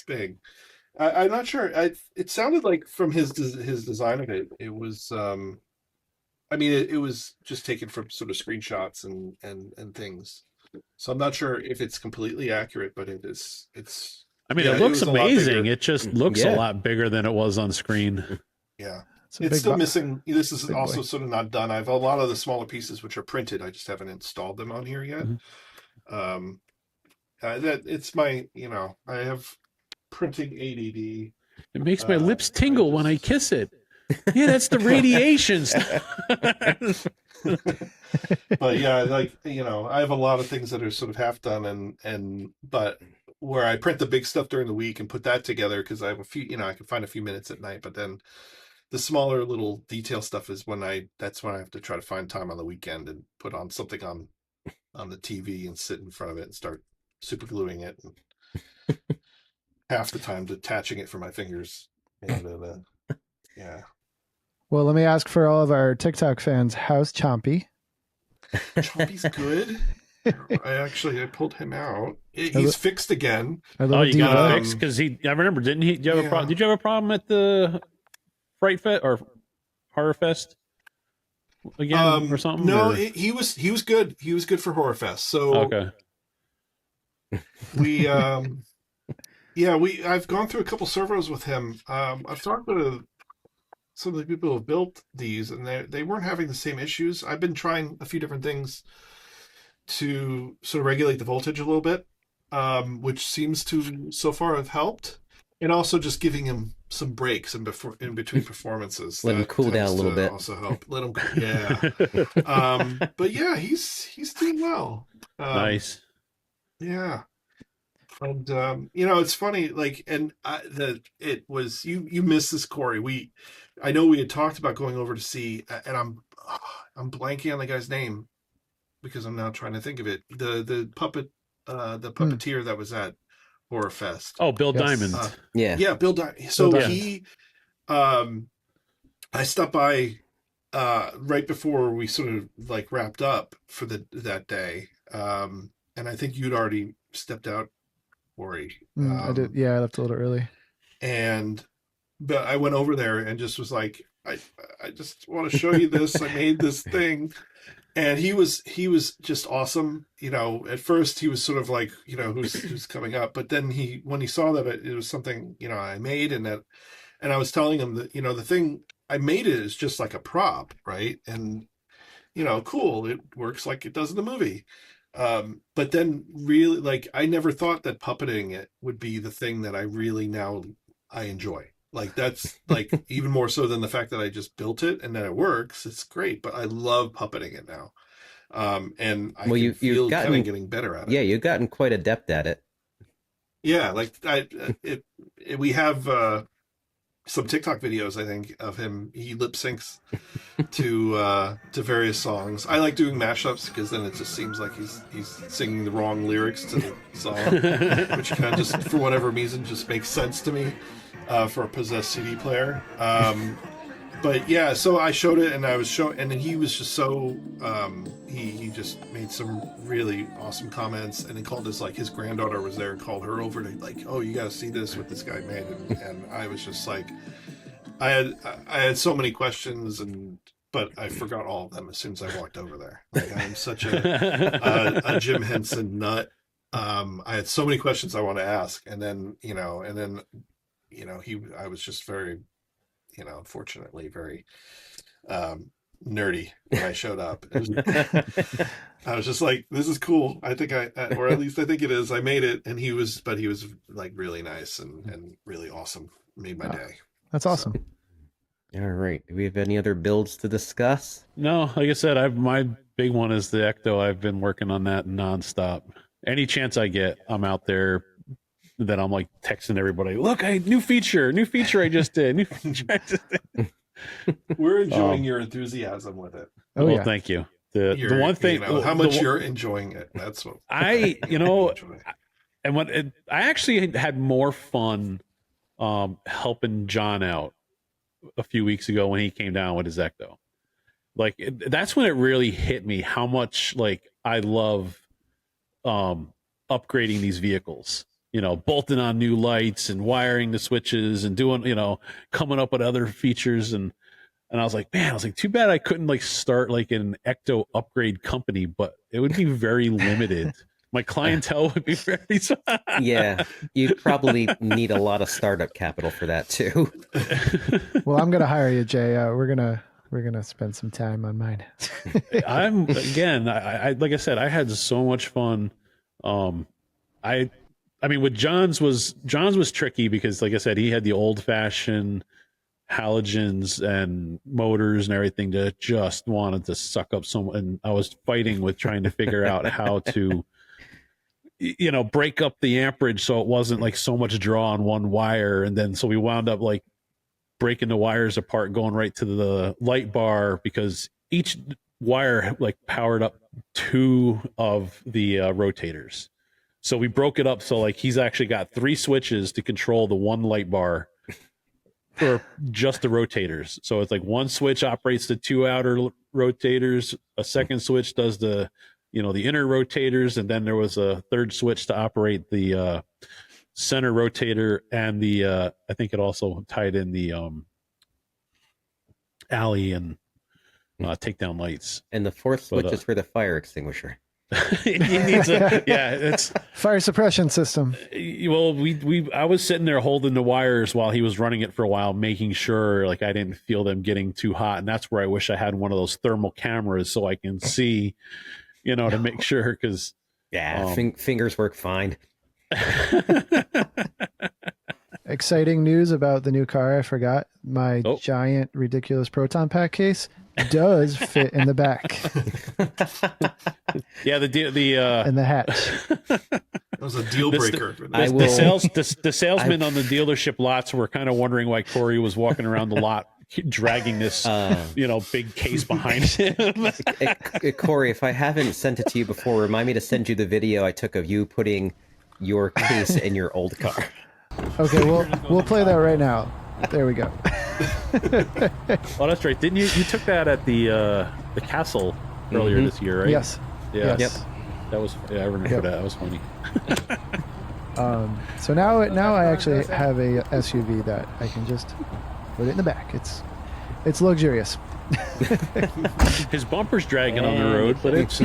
big. I'm not sure. It sounded like from his design of it, it was. It was just taken from sort of screenshots and things. So I'm not sure if it's completely accurate, but it is. It looks amazing. It just looks a lot bigger than it was on screen. Yeah. It's still missing. This is Big also boy. sort of not done. I have a lot of the smaller pieces which are printed. I just haven't installed them on here yet. That it's my, I have printing ADD. It makes my lips tingle when I kiss it. Yeah, that's the radiations. But yeah, like, I have a lot of things that are sort of half done but where I print the big stuff during the week and put that together because I have a few, I can find a few minutes at night, but then the smaller little detail stuff is that's when I have to try to find time on the weekend and put on something on the TV and sit in front of it and start super gluing it. And half the time detaching it from my fingers. And yeah. Well, let me ask for all of our TikTok fans, how's Chompy? Chompy's good. I pulled him out. He's fixed again. Oh, you got it fixed? Because I remember, didn't he? Did you have a problem at the Fright Fest or Horror Fest again or something? No, he was good. He was good for Horror Fest. So okay. I've gone through a couple servos with him. I've talked with some of the people who have built these, and they weren't having the same issues. I've been trying a few different things to sort of regulate the voltage a little bit, which seems to so far have helped, and also just giving him some breaks in between performances. Let him cool down a little bit. Also help. Let him, yeah. But yeah, he's doing well. Nice. Yeah. And it's funny, like, and it was you missed this, Corey. I know we had talked about going over to see, and I'm blanking on the guy's name because I'm now trying to think of it. The puppeteer that was at Horror Fest. Oh, Bill Diamond. Yeah, Bill Diamond. So he, I stopped by right before we sort of like wrapped up for that day, and I think you'd already stepped out. Worry. I did. Yeah, I left a little early. But I went over there and just was like, I just want to show you this. I made this thing, and he was just awesome. At first he was sort of like, who's coming up, but then when he saw that it was something I made, and I was telling him that the thing I made it is just like a prop, right? And cool, it works like it does in the movie. But then really, like, I never thought that puppeting it would be the thing that I really now I enjoy. Like, that's like even more so than the fact that I just built it and that it works. It's great, but I love puppeting it now. And I feel kind of getting better at it. Yeah, you've gotten quite adept at it. Yeah, like we have some TikTok videos, I think, of him. He lip syncs to various songs. I like doing mashups because then it just seems like he's singing the wrong lyrics to the song, which kind of just for whatever reason just makes sense to me for a possessed CD player. But yeah, so I showed it, and and then he was just so he just made some really awesome comments, and he called his granddaughter was there and called her over to like, oh, you got to see this what this guy made, and I was just like, I had so many questions, but I forgot all of them as soon as I walked over there. Like, I'm such a Jim Henson nut. I had so many questions I want to ask, and then I was just very, unfortunately very nerdy when I showed up. I was just like, this is cool. I think or at least I think it is. I made it, and he was like really nice and really awesome. Made my day. That's awesome. All right. Do we have any other builds to discuss? No, like I said, my big one is the ecto. I've been working on that nonstop. Any chance I get, I'm out there. That I'm like texting everybody. Look, new feature I just did. We're enjoying your enthusiasm with it. Oh, well, yeah. Thank you. The one thing, how much you're enjoying it. That's what I actually had more fun helping John out a few weeks ago when he came down with his ecto. Like that's when it really hit me how much like I love upgrading these vehicles. Bolting on new lights and wiring the switches and doing, coming up with other features. And I was like, too bad I couldn't like start like an ecto upgrade company, but it would be very limited My clientele would be very. Yeah, you'd probably need a lot of startup capital for that too. Well, I'm gonna hire you, Jay. We're gonna spend some time on mine. I'm again. I like I said, I had so much fun. I mean, with John's was tricky because, like I said, he had the old fashioned halogens and motors and everything that just wanted to suck up so. And I was fighting with trying to figure out how to, break up the amperage so it wasn't like so much draw on one wire, and then so we wound up like breaking the wires apart, going right to the light bar because each wire like powered up 2 of the rotators. So we broke it up so like he's actually got 3 switches to control the one light bar for just the rotators. So it's like one switch operates the 2 outer rotators, a second switch does the the inner rotators, and then there was a third switch to operate the center rotator and the I think it also tied in the alley and takedown lights. And the fourth switch is for the fire extinguisher. He needs it's fire suppression system. Well, I was sitting there holding the wires while he was running it for a while, making sure like I didn't feel them getting too hot, and that's where I wish I had one of those thermal cameras so I can see, to make sure because fingers work fine. Exciting news about the new car. I forgot my giant ridiculous proton pack case does fit in the back. Yeah, in the hatch. That was a deal breaker. The salesmen on the dealership lots were kind of wondering why Corey was walking around the lot dragging this big case behind him. Corey, if I haven't sent it to you before, remind me to send you the video I took of you putting your case in your old car. Okay, we'll play that right now. There we go. Oh, that's right. Didn't you took that at the castle earlier this year, right? Yes. Yeah. Yes. Yep. That was I remember that. That was funny. So now I actually have a SUV that I can just put it in the back. It's luxurious. His bumper's dragging on the road, but it's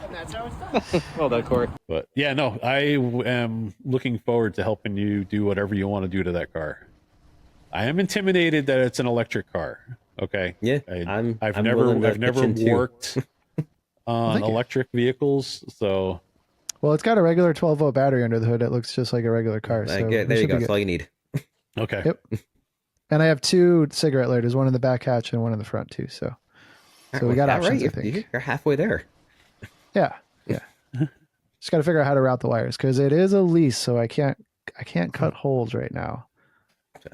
That's how it's done. Well done, Corey. But yeah, no, I am looking forward to helping you do whatever you want to do to that car. I am intimidated that it's an electric car. Okay. Yeah. I've never worked on electric vehicles, so. Well, it's got a regular 12-volt battery under the hood. It looks just like a regular car. So there you go. That's all you need. Okay. Yep. And I have 2 cigarette lighters, one in the back hatch and one in the front too. So we got options. Right. I think You're halfway there. Yeah. Just got to figure out how to route the wires because it is a lease, so I can't cut holes right now.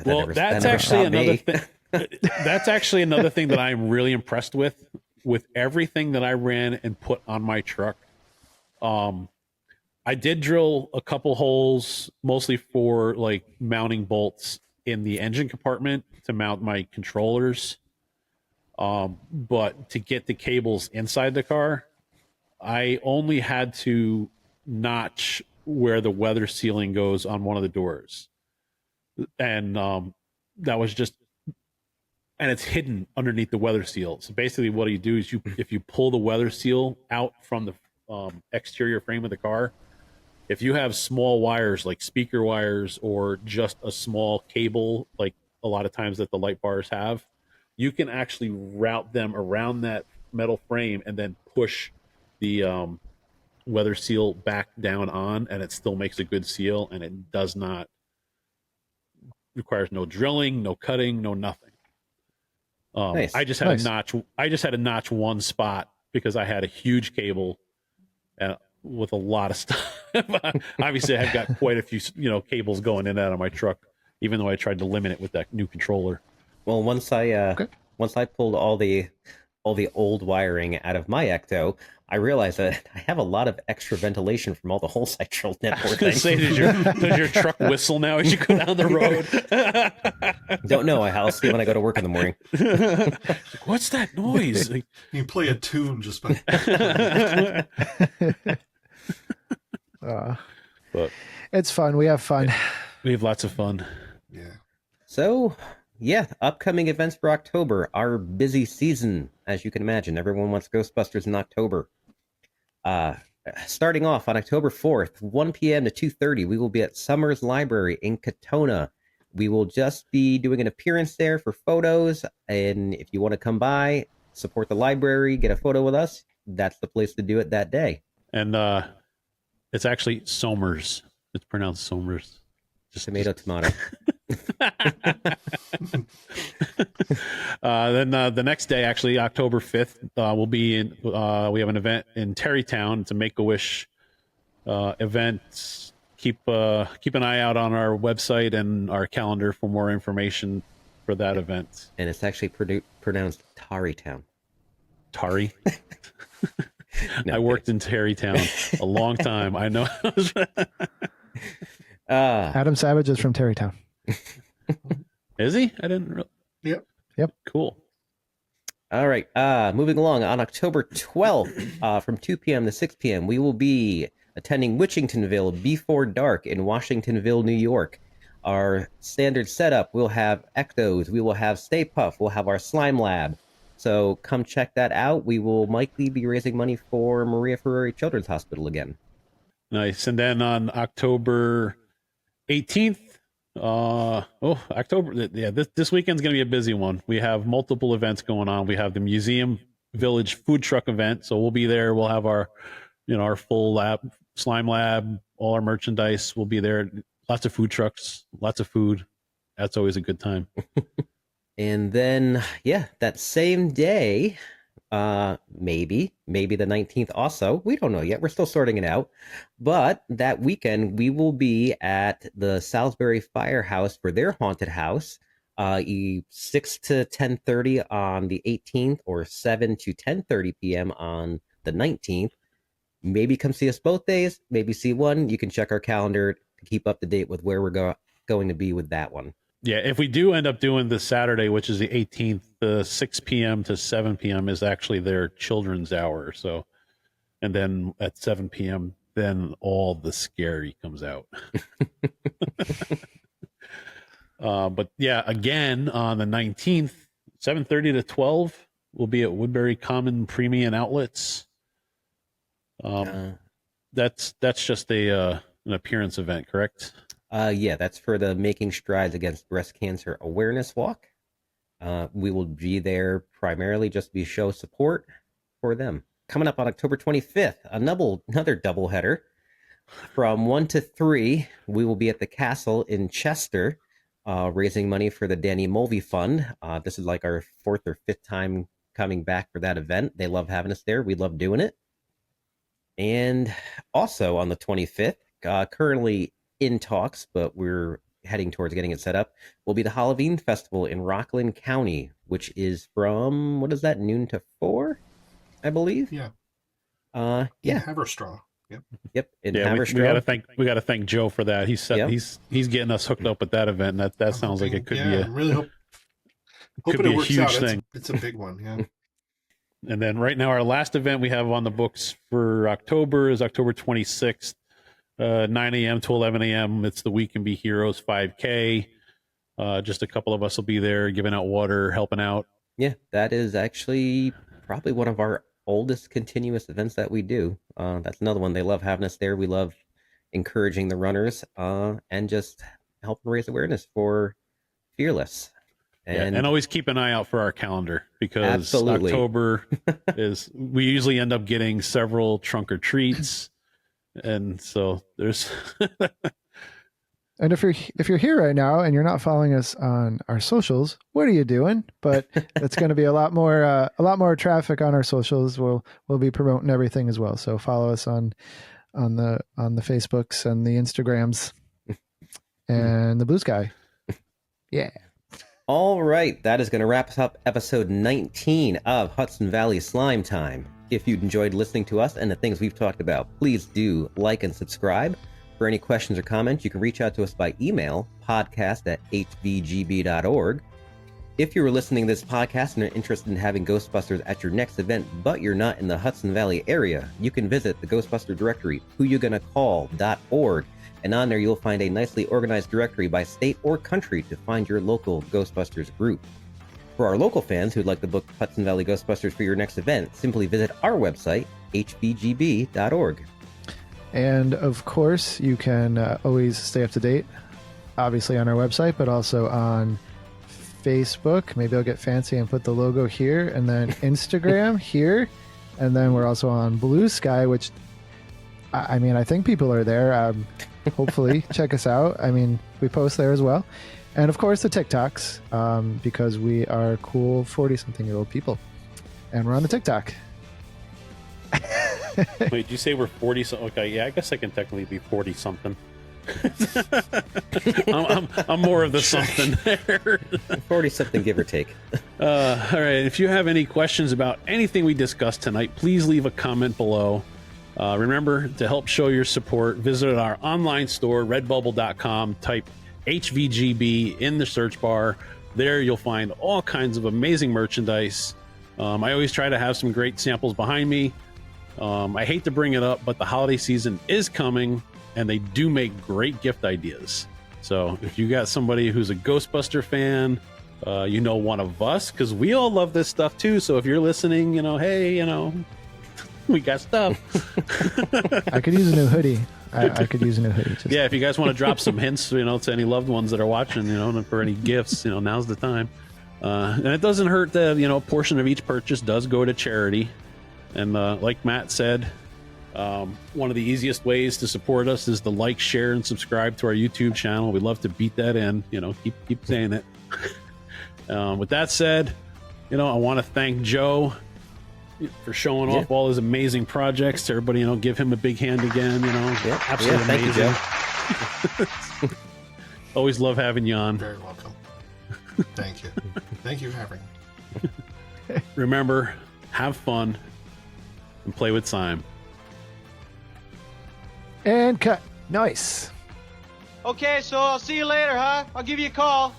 Well, that's actually another thing. That's actually another thing that I'm really impressed with everything that I ran and put on my truck. I did drill a couple holes, mostly for like mounting bolts in the engine compartment to mount my controllers. But to get the cables inside the car, I only had to notch where the weather sealing goes on one of the doors. And that was just, and it's hidden underneath the weather seal. So basically what you do is if you pull the weather seal out from the exterior frame of the car, if you have small wires like speaker wires or just a small cable, like a lot of times that the light bars have, you can actually route them around that metal frame and then push the weather seal back down on, and it still makes a good seal, and it does not requires no drilling, no cutting, no nothing. Nice. I just had to notch one spot because I had a huge cable with a lot of stuff. Obviously, I've got quite a few cables going in and out of my truck, even though I tried to limit it with that new controller. Well, once I pulled all the old wiring out of my ecto, I realized that I have a lot of extra ventilation from all the holes I drilled in that poor thing. Say, does your truck whistle now as you go down the road? Don't know. I'll see when I go to work in the morning. What's that noise? You play a tune just by. But it's fun. We have fun. We have lots of fun. Yeah. So, yeah, upcoming events for October. Our busy season, as you can imagine. Everyone wants Ghostbusters in October. Starting off on October 4th, 1 p.m. to 2:30, we will be at Summers Library in Katona. We will just be doing an appearance there for photos, and if you want to come by, support the library, get a photo with us, that's the place to do it that day. And it's actually Somers. It's pronounced Somers. Tomato. Then the next day, actually October 5th, we'll be in. We have an event in Terrytown. It's a Make-A-Wish event. Keep an eye out on our website and our calendar for more information for that event. And it's actually pronounced Tarrytown. Tari. No, I worked in Terrytown a long time. I know. Adam Savage is from Terrytown. Is he? I didn't really. Yep. Cool. All right. Moving along, on October 12th, from 2 p.m. to 6 p.m., we will be attending Witchingtonville Before Dark in Washingtonville, New York. Our standard setup, we'll have ectos, we will have Stay Puft, we'll have our slime lab. So come check that out. We will likely be raising money for Maria Ferrari Children's Hospital again. Nice. And then on October 18th, this weekend's going to be a busy one. We have multiple events going on. We have the Museum Village food truck event. So we'll be there. We'll have our full lab, slime lab, all our merchandise. We'll be there. Lots of food trucks, lots of food. That's always a good time. And then, that same day, maybe the 19th also. We don't know yet. We're still sorting it out. But that weekend, we will be at the Salisbury Firehouse for their haunted house, 6 to 10:30 on the 18th or 7 to 10:30 p.m. on the 19th. Maybe come see us both days. Maybe see one. You can check our calendar to keep up to date with where we're going to be with that one. Yeah, if we do end up doing the Saturday, which is the 18th, the 6 p.m. to 7 p.m. is actually their children's hour. So, and then at 7 p.m., then all the scary comes out. But yeah, again, on the 19th, 7:30 to 12, we'll be at Woodbury Common Premium Outlets. That's just an appearance event, correct? That's for the Making Strides Against Breast Cancer Awareness Walk. We will be there primarily just to show support for them. Coming up on October 25th, another doubleheader. From 1 to 3, we will be at the Castle in Chester, raising money for the Danny Mulvey Fund. This is like our 4th or 5th time coming back for that event. They love having us there. We love doing it. And also on the 25th, currently in talks, but we're heading towards getting it set up, will be the Halloween Festival in Rockland County, which is from, what is that, noon to 4, I believe? Yeah. Haverstraw. Yep. In yeah, Haverstraw. we got to thank Joe for that. He's getting us hooked up with that event. That sounds like it could be a really hoping it works out. It's a big one. Yeah. And then right now, our last event we have on the books for October is October 26th, 9 a.m. to 11 a.m. It's the We Can Be Heroes 5K. Just a couple of us will be there giving out water, helping out. Yeah, that is actually probably one of our oldest continuous events that we do. That's another one. They love having us there. We love encouraging the runners and just helping raise awareness for Fearless. And always keep an eye out for our calendar, because absolutely. October we usually end up getting several trunk or treats. And so there's And if you're here right now and you're not following us on our socials, what are you doing? But it's going to be a lot more traffic on our socials. We'll be promoting everything as well. So follow us on the Facebooks and the Instagrams and the Bluesky. Yeah. All right, that is going to wrap up episode 19 of Hudson Valley Slime Time. If you've enjoyed listening to us and the things we've talked about, please do like and subscribe. For any questions or comments, you can reach out to us by email, podcast@hvgb.org. If you were listening to this podcast and are interested in having Ghostbusters at your next event, but you're not in the Hudson Valley area, you can visit the Ghostbuster directory, whoyougonnacall.org. And on there, you'll find a nicely organized directory by state or country to find your local Ghostbusters group. For our local fans who'd like to book Hudson Valley Ghostbusters for your next event, simply visit our website, hvgb.org. And of course, you can always stay up to date, obviously on our website, but also on Facebook. Maybe I'll get fancy and put the logo here, and then Instagram here. And then we're also on Bluesky, which, I mean, I think people are there. Hopefully, check us out. I mean, we post there as well. And of course, the TikToks, because we are cool 40-something-year-old people. And we're on the TikTok. Wait, did you say we're 40? Okay, yeah, I guess I can technically be 40 something. I'm more of the something there. 40 something, give or take. All right. If you have any questions about anything we discussed tonight, please leave a comment below. Remember to help show your support. Visit our online store, redbubble.com. Type HVGB in the search bar. There you'll find all kinds of amazing merchandise. I always try to have some great samples behind me. I hate to bring it up, but the holiday season is coming, and they do make great gift ideas. So if you got somebody who's a Ghostbuster fan, you know one of us, because we all love this stuff too. So if you're listening, hey, we got stuff. I could use a new hoodie. I could use a new hoodie. Yeah, if you guys want to drop some hints, to any loved ones that are watching, for any gifts, now's the time. And it doesn't hurt that, a portion of each purchase does go to charity. And like Matt said, one of the easiest ways to support us is to like, share, and subscribe to our YouTube channel. We'd love to beat that in, keep saying it. With that said, I want to thank Joe for showing off all his amazing projects. To everybody, give him a big hand again. Absolutely amazing. Thank you, Joe. Always love having you on. Very welcome. Thank you. Thank you for having me. Remember, have fun and play with Sime. And cut. Nice. Okay, so I'll see you later, huh? I'll give you a call.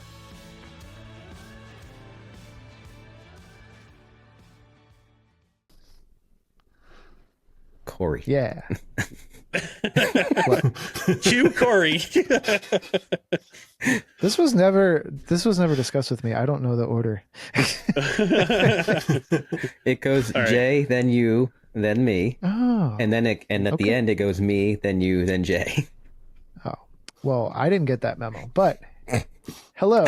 Corey. Yeah. Cue Corey. This was never discussed with me. I don't know the order. It goes All right. Jay, then you, then me. Oh. And then at the end it goes me, then you, then Jay. Oh. Well, I didn't get that memo. But hello.